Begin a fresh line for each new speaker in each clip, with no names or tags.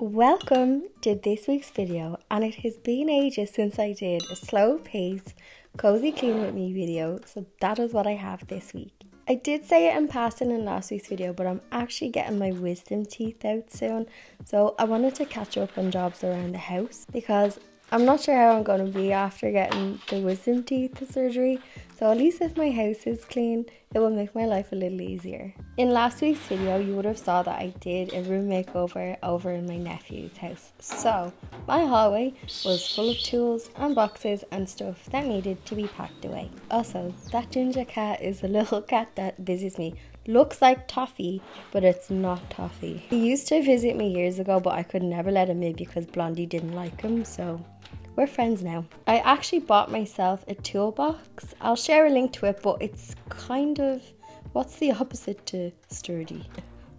Welcome to this week's video, and it has been ages since I did a slow pace cozy clean with me video, so that is what I have this week. I did say it in passing in last week's video, but I'm actually getting my wisdom teeth out soon, so I wanted to catch up on jobs around the house because I'm not sure how I'm going to be after getting the wisdom teeth surgery, so at least if my house is clean, it will make my life a little easier. In last week's video, you would have saw that I did a room makeover over in my nephew's house. So my hallway was full of tools and boxes and stuff that needed to be packed away. Also, that ginger cat is a little cat that visits me. Looks like Toffee, but it's not Toffee. He used to visit me years ago, but I could never let him in because Blondie didn't like him, so we're friends now. I actually bought myself a toolbox. I'll share a link to it, but it's kind of, what's the opposite to sturdy?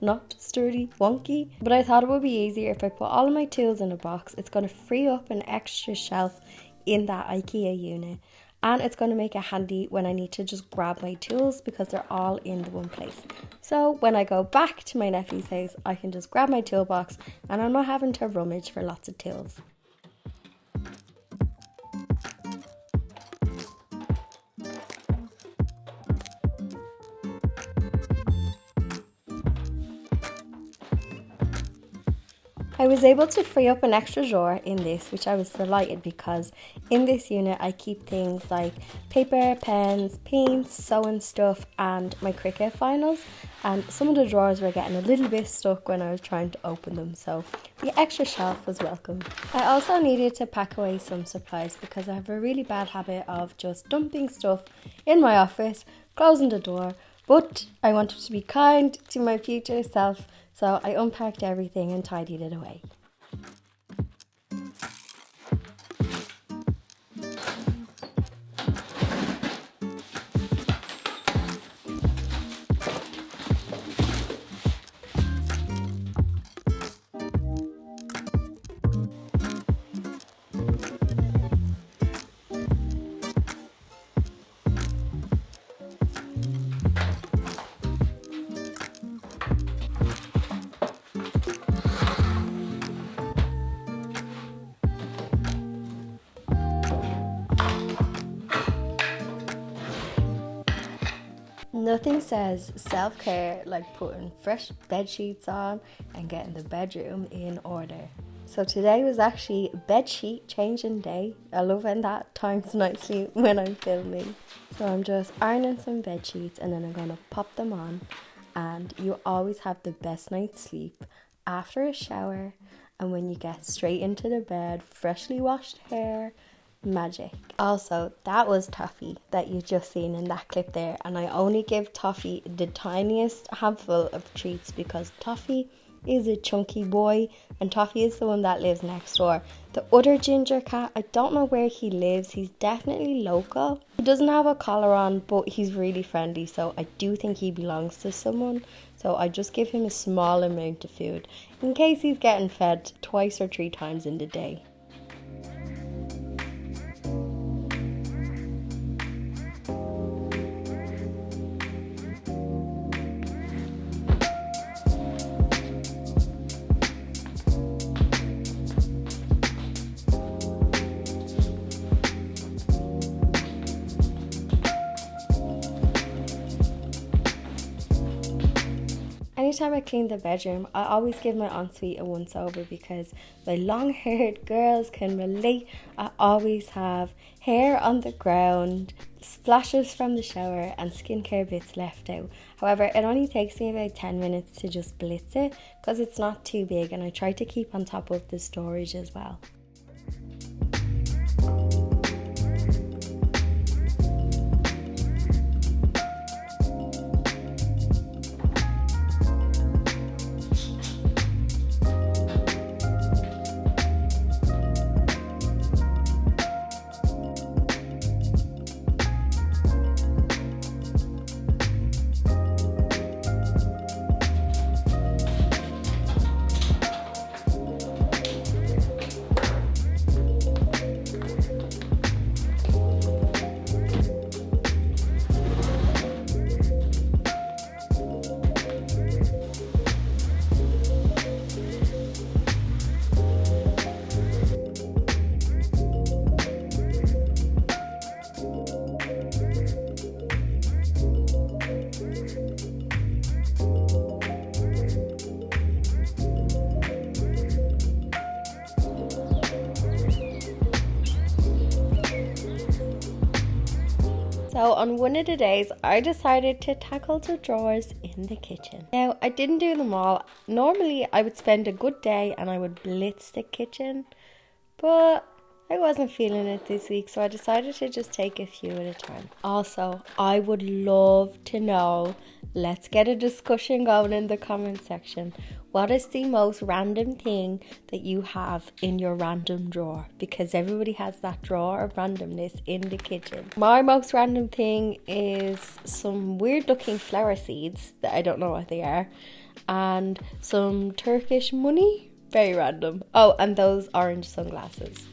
Not sturdy, wonky. But I thought it would be easier if I put all of my tools in a box. It's going to free up an extra shelf in that IKEA unit. And it's going to make it handy when I need to just grab my tools because they're all in the one place. So when I go back to my nephew's house, I can just grab my toolbox and I'm not having to rummage for lots of tools. I was able to free up an extra drawer in this, which I was delighted because in this unit I keep things like paper, pens, paints, sewing stuff and my Cricut finals, and some of the drawers were getting a little bit stuck when I was trying to open them, so the extra shelf was welcome. I also needed to pack away some supplies because I have a really bad habit of just dumping stuff in my office, closing the door, but I wanted to be kind to my future self, so I unpacked everything and tidied it away. Nothing says self-care like putting fresh bed sheets on and getting the bedroom in order. So today was actually bed sheet changing day. I love when that times nicely when I'm filming. So I'm just ironing some bed sheets and then I'm going to pop them on, and you always have the best night's sleep after a shower and when you get straight into the bed, freshly washed hair. Magic. Also, that was Toffee that you just seen in that clip there, and I only give Toffee the tiniest handful of treats because Toffee is a chunky boy and Toffee is the one that lives next door. The other ginger cat, I don't know where he lives. He's definitely local. He doesn't have a collar on, but he's really friendly, so I do think he belongs to someone. So I just give him a small amount of food in case he's getting fed 2 or 3 times in the day. Anytime I clean the bedroom, I always give my ensuite a once over because my long haired girls can relate. I always have hair on the ground, splashes from the shower and skincare bits left out. However, it only takes me about 10 minutes to just blitz it because it's not too big, and I try to keep on top of the storage as well. So on one of the days, I decided to tackle the drawers in the kitchen. Now, I didn't do them all. Normally, I would spend a good day and I would blitz the kitchen, but I wasn't feeling it this week, so I decided to just take a few at a time. Also, I would love to know, let's get a discussion going in the comment section. What is the most random thing that you have in your random drawer? Because everybody has that drawer of randomness in the kitchen. My most random thing is some weird looking flower seeds that I don't know what they are, and some Turkish money. Very random. Oh, and those orange sunglasses.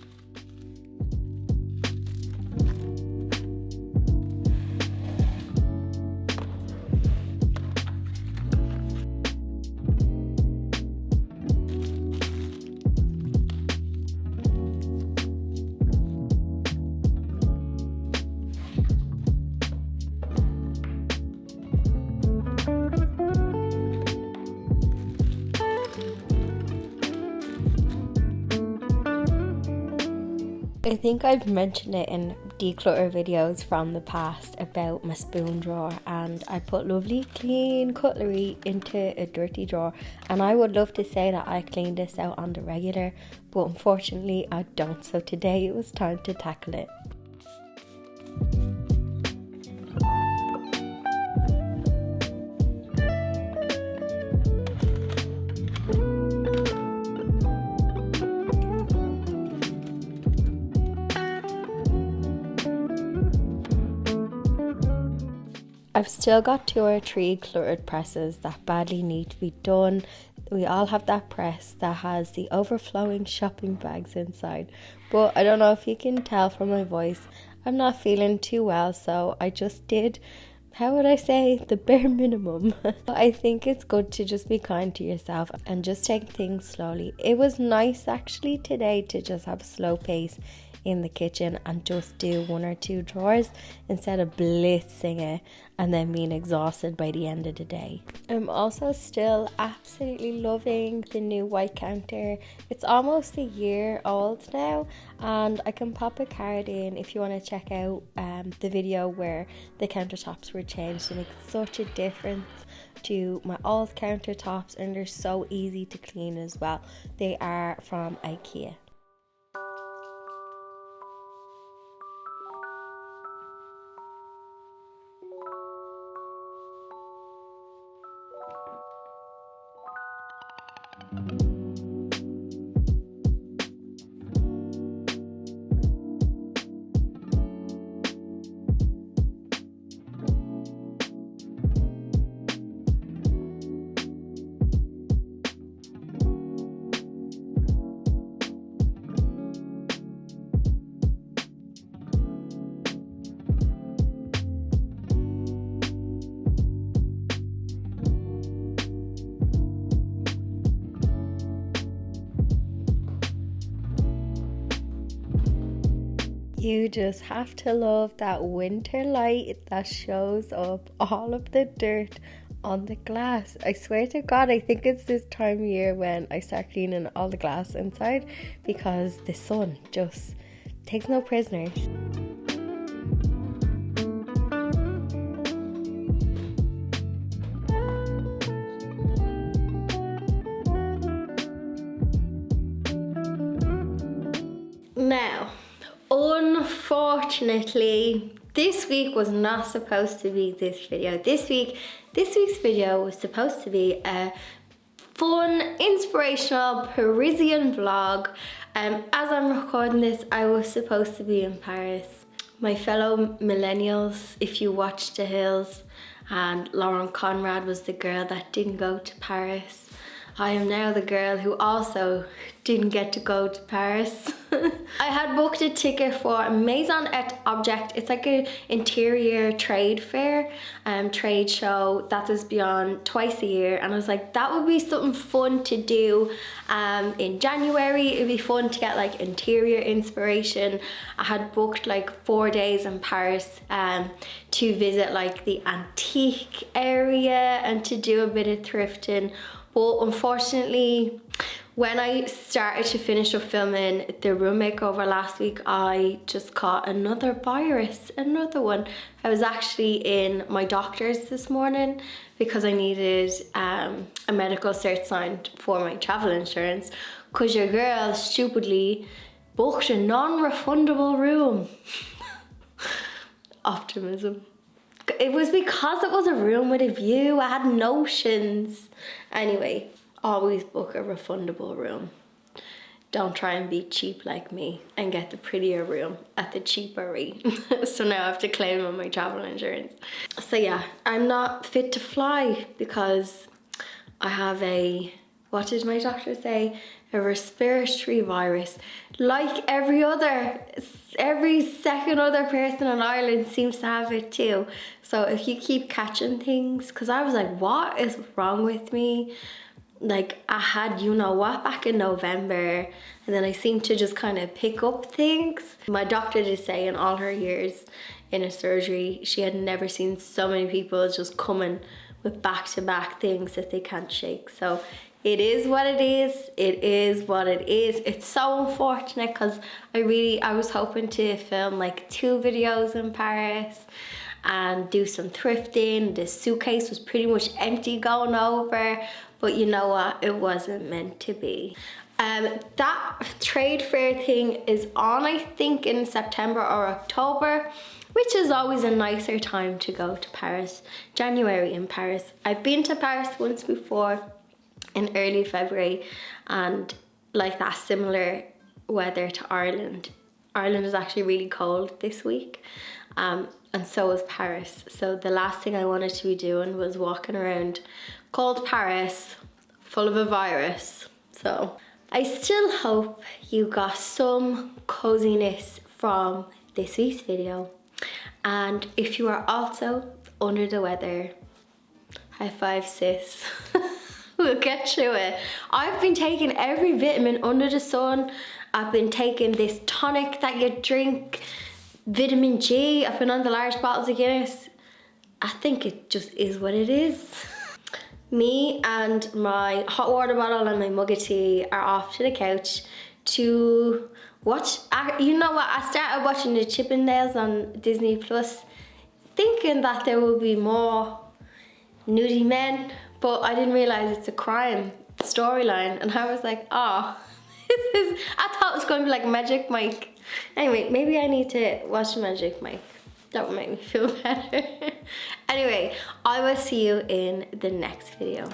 I think I've mentioned it in declutter videos from the past about my spoon drawer, and I put lovely clean cutlery into a dirty drawer, and I would love to say that I clean this out on the regular, but unfortunately I don't. So today it was time to tackle it. I've still got 2 or 3 cluttered presses that badly need to be done. We all have that press that has the overflowing shopping bags inside, but I don't know if you can tell from my voice, I'm not feeling too well, so I just did, how would I say, the bare minimum. I think it's good to just be kind to yourself and just take things slowly. It was nice actually today to just have a slow pace in the kitchen and just do 1 or 2 drawers instead of blitzing it and then being exhausted by the end of the day. I'm also still absolutely loving the new white counter. It's almost a year old now, and I can pop a card in if you want to check out the video where the countertops were changed. It makes such a difference to my old countertops, and they're so easy to clean as well. They are from IKEA. You just have to love that winter light that shows up all of the dirt on the glass. I swear to God, I think it's this time of year when I start cleaning all the glass inside, because the sun just takes no prisoners. Now, unfortunately, this week was not supposed to be this video. This week's video was supposed to be a fun, inspirational Parisian vlog. As I'm recording this, I was supposed to be in Paris. My fellow millennials, if you watched The Hills, and Lauren Conrad was the girl that didn't go to Paris. I am now the girl who also didn't get to go to Paris. I had booked a ticket for Maison et Object. It's like an interior trade fair, trade show that was beyond twice a year, and I was like, that would be something fun to do in January. It'd be fun to get like interior inspiration. I had booked like 4 days in Paris to visit like the antique area and to do a bit of thrifting. But unfortunately, When I started to finish up filming the room makeover last week, I just caught another virus, another one. I was actually in my doctor's this morning because I needed a medical cert signed for my travel insurance, because your girl stupidly booked a non-refundable room. Optimism. It was because it was a room with a view. I had notions. Anyway, always book a refundable room. Don't try and be cheap like me and get the prettier room at the cheaper rate. So now I have to claim on my travel insurance. So yeah, I'm not fit to fly because I have a, what did my doctor say? A respiratory virus. Like every second other person in Ireland seems to have it too. So if you keep catching things, because I was like, what is wrong with me? Like I had, you know what, back in November, and then I seemed to just kind of pick up things. My doctor did say in all her years in a surgery, she had never seen so many people just coming with back-to-back things that they can't shake. So it is what it is. It is what it is. It's so unfortunate because I was hoping to film like 2 videos in Paris and do some thrifting. The suitcase was pretty much empty going over, but you know what? It wasn't meant to be. That trade fair thing is on, I think, in September or October, which is always a nicer time to go to Paris. January in Paris. I've been to Paris once before in early February, and like that similar weather to Ireland. Ireland is actually really cold this week, and so is Paris. So the last thing I wanted to be doing was walking around cold Paris full of a virus. So I still hope you got some coziness from this week's video, and if you are also under the weather, high five sis. We'll get through it. I've been taking every vitamin under the sun. I've been taking this tonic that you drink, vitamin G. I've been on the large bottles of Guinness. I think it just is what it is. Me and my hot water bottle and my mug of tea are off to the couch to watch. You know what? I started watching the Chippendales on Disney Plus, thinking that there will be more nudie men, but I didn't realize it's a crime storyline, and I was like, oh, I thought it was going to be like Magic Mike. Anyway, maybe I need to watch Magic Mike. That would make me feel better. Anyway, I will see you in the next video.